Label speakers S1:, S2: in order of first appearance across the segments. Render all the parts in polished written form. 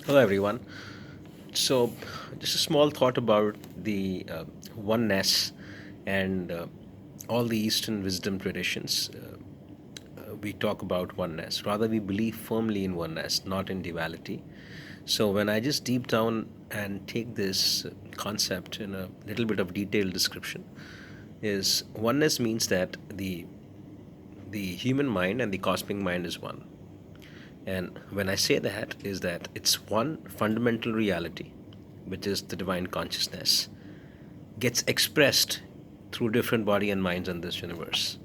S1: Hello, everyone. So, just a small thought about the oneness and all the Eastern wisdom traditions. We talk about oneness. Rather, we believe firmly in oneness, not in duality. So, when I just deep down and take this concept in a little bit of detailed description, is oneness means that the human mind and the cosmic mind is one. And when I say that, is that it's one fundamental reality, which is the divine consciousness, gets expressed through different body and minds in this universe.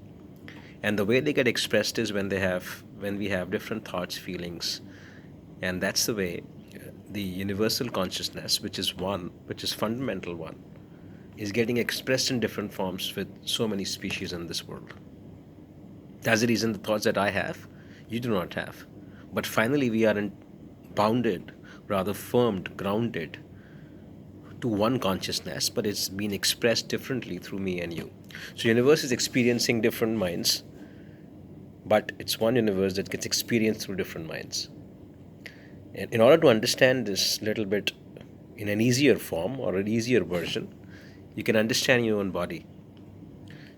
S1: And the way they get expressed is when we have different thoughts, feelings, and that's the way the universal consciousness, which is one, which is fundamental one, is getting expressed in different forms with so many species in this world. That's the reason the thoughts that I have, you do not have. But finally, we are bounded, rather firmed, grounded to one consciousness, but it's been expressed differently through me and you. So, universe is experiencing different minds, but it's one universe that gets experienced through different minds. And in order to understand this little bit in an easier form or an easier version, you can understand your own body.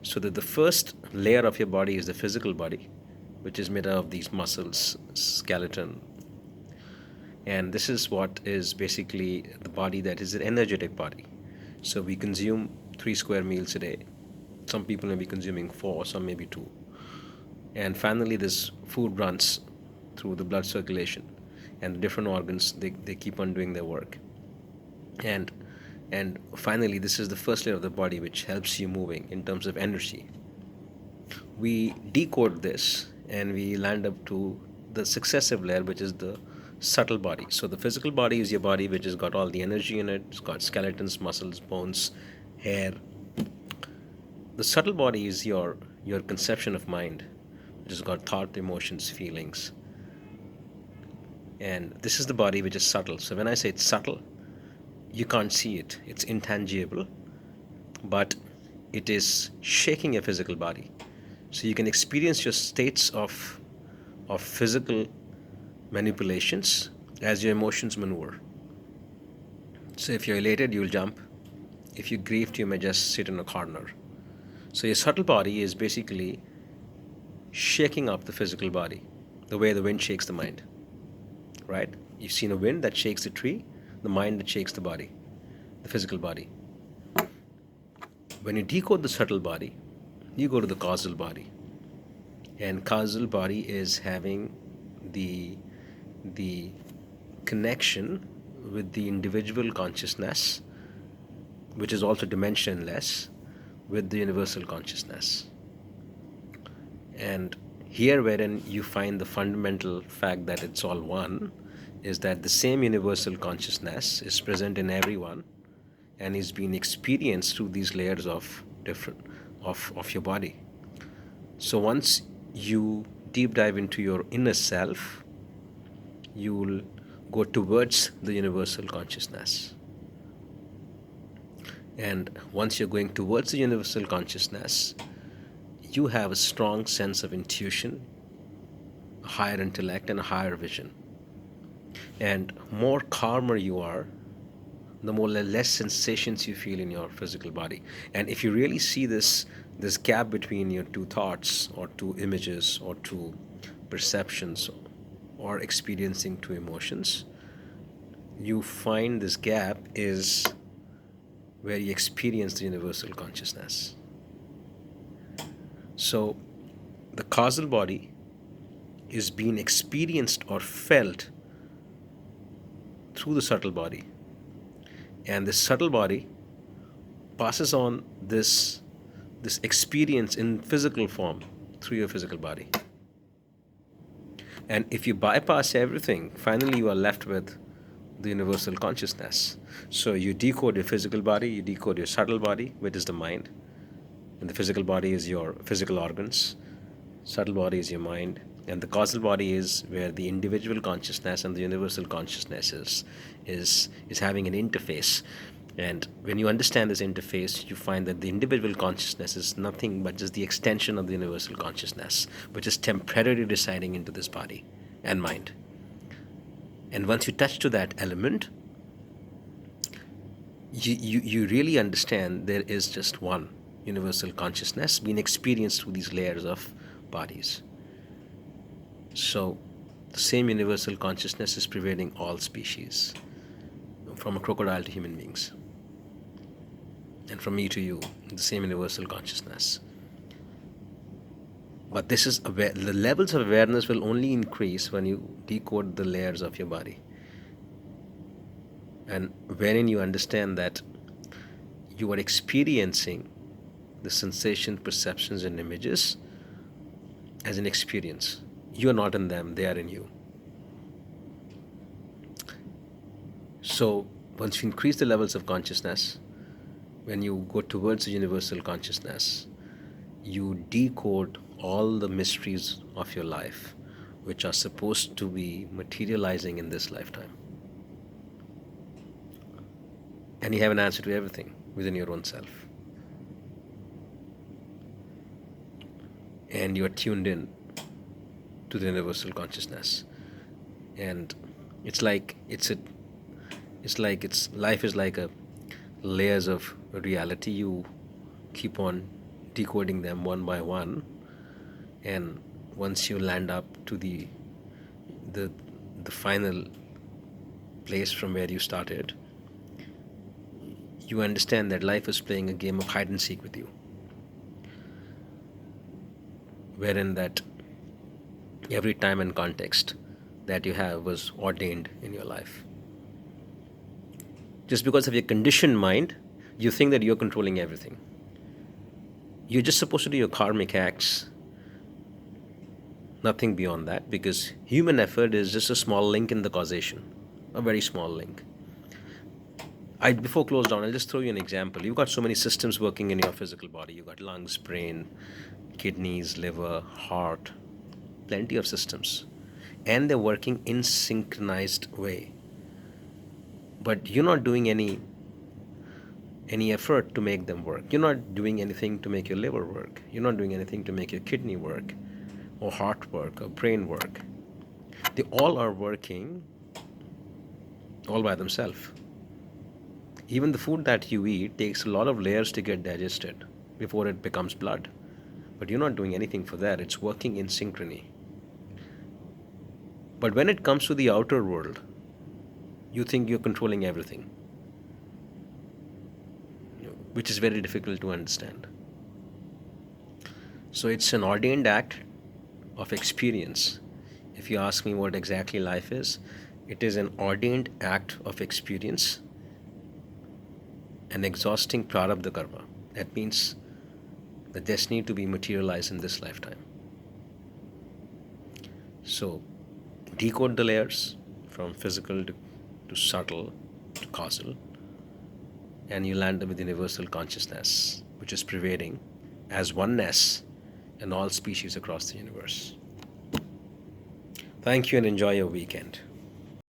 S1: So that the first layer of your body is the physical body, which is made up of these muscles, skeleton. And this is what is basically the body that is an energetic body. So we consume 3 square meals a day. Some people may be consuming 4, some maybe 2. And finally, this food runs through the blood circulation, and the different organs, they keep on doing their work. And and finally, this is the first layer of the body which helps you moving in terms of energy. We decode this and we land up to the successive layer, which is the subtle body. So the physical body is your body, which has got all the energy in it. It's got skeletons, muscles, bones, hair. The subtle body is your conception of mind, which has got thought, emotions, feelings. And this is the body which is subtle. So when I say it's subtle, you can't see it. It's intangible, but it is shaking your physical body. So you can experience your states of physical manipulations as your emotions maneuver. So if you're elated, you'll jump. If you're grieved, you may just sit in a corner. So your subtle body is basically shaking up the physical body, the way the wind shakes the mind, right? You've seen a wind that shakes the tree, the mind that shakes the body, the physical body. When you decode the subtle body, you go to the causal body. And causal body is having the connection with the individual consciousness, which is also dimensionless, with the universal consciousness. And here, wherein you find the fundamental fact that it's all one, is that the same universal consciousness is present in everyone and is being experienced through these layers of different of your body. So once you deep dive into your inner self, you will go towards the universal consciousness. And once you're going towards the universal consciousness, you have a strong sense of intuition, a higher intellect, and a higher vision. And more calmer you are, the more less sensations you feel in your physical body. And if you really see this gap between your two thoughts or two images or two perceptions or experiencing two emotions, you find this gap is where you experience the universal consciousness. So the causal body is being experienced or felt through the subtle body. And the subtle body passes on this experience in physical form through your physical body. And if you bypass everything, finally you are left with the universal consciousness. So you decode your physical body, you decode your subtle body, which is the mind. And the physical body is your physical organs, subtle body is your mind, and the causal body is where the individual consciousness and the universal consciousness is having an interface. And when you understand this interface, you find that the individual consciousness is nothing but just the extension of the universal consciousness, which is temporarily residing into this body and mind. And once you touch to that element, you really understand there is just one universal consciousness being experienced through these layers of bodies. So the same universal consciousness is pervading all species, from a crocodile to human beings, and from me to you, the same universal consciousness. But this is the levels of awareness will only increase when you decode the layers of your body, and wherein you understand that you are experiencing the sensation, perceptions, and images as an experience. You are not in them, they are in you. So once you increase the levels of consciousness, when you go towards the universal consciousness, you decode all the mysteries of your life, which are supposed to be materializing in this lifetime. And you have an answer to everything within your own self. And you are tuned in to the universal consciousness. And it's like life is like a layers of reality. You keep on decoding them one by one, and once you land up to the final place from where you started, you understand that life is playing a game of hide and seek with you, wherein that every time and context that you have was ordained in your life. Just because of your conditioned mind, you think that you're controlling everything. You're just supposed to do your karmic acts, nothing beyond that, because human effort is just a small link in the causation, a very small link. Before close down, I'll just throw you an example. You've got so many systems working in your physical body. You've got lungs, brain, kidneys, liver, heart, plenty of systems. And they're working in synchronized way. But you're not doing any effort to make them work. You're not doing anything to make your liver work. You're not doing anything to make your kidney work, or heart work, or brain work. They all are working all by themselves. Even the food that you eat takes a lot of layers to get digested before it becomes blood. But you're not doing anything for that. It's working in synchrony. But when it comes to the outer world, you think you're controlling everything, which is very difficult to understand. So it's an ordained act of experience. If you ask me what exactly life is, it is an ordained act of experience, an exhausting prarabdha karma. That means the destiny to be materialized in this lifetime. So decode the layers from physical to subtle to causal, and you land up with universal consciousness, which is pervading as oneness in all species across the universe. Thank you and enjoy your weekend.